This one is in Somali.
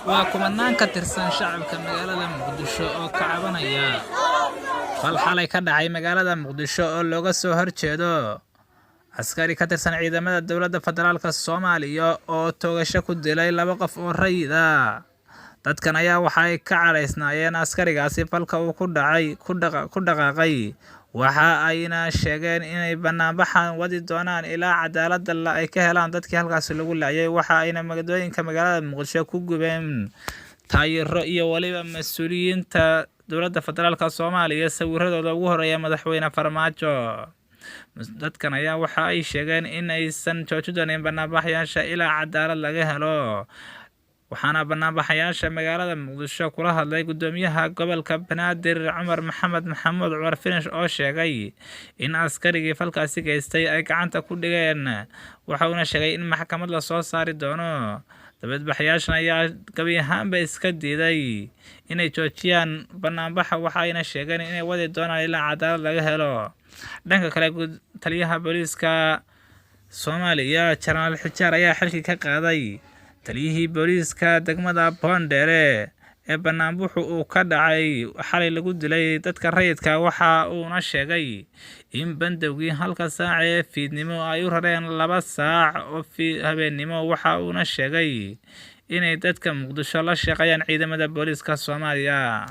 waa kumanaan ka tirsan shacabka magaalada Muqdisho oo ka cabanaya fal xalay ka dhacay magaalada Muqdisho oo looga soo horjeedo askari ka tirsan ciidamada dowladda federaalka Soomaaliya oo toogasho ku dilay laba qof oo rayid ah. Dadkan ayaa waxay ka caraysnaayeen askarigaasi falka uu ku dhaqaaqay, waxa ayna sheegeen inay banaanbaxan wadi doonaan ilaa cadaaladda ay ka helaan dadkii halkaas lagu laayay. Waxa ayna magaalooyinka magaalada Muqdisho ku gubeen taayiro iyo waliba mas'uuliyiinta dowladda federaalka Soomaaliya sawiradooda ugu horeeya madaxweyne Farmaajo. Dadkan ayaa waxa ay sheegeen in aysan joojin doonin banaanbaxayaasha ilaa cadaalad laga helo. waxaana banaanbaxayaasha magaalada Muqdisho kula hadlay gudoomiyaha gobolka Banaadir Cumar Maxamed Maxamuud Cumar Finish oo sheegay in askarigii falkaasi geystay ay gacanta ku dhigeen. Waxa uu sheegay in maxkamad la soo saari doono. Dibadbaxayaashan ayaa gabi ahaanba iska diiday inay joojiyaan banaanbaxa, waxa ayna sheegeen inay wadi doonaan ilaa cadaalad laga helo. Dhanka kale, taliyaha booliiska Soomaaliya Janaal Xijaar ayaa xilkii ka qaaday taliyihii booliiska degmada Boondere ee banaanbaxu uu ka dhacay xalay lagu dilay dadka rayidka. Waxa uuna sheegay in bandowgii halka saac ee fiidnimo ay u rareen 2 saac oo habeenimo. Waxa uuna sheegay inay dadka Muqdisho la shaqeeyaan ciidamada booliiska Soomaaliya.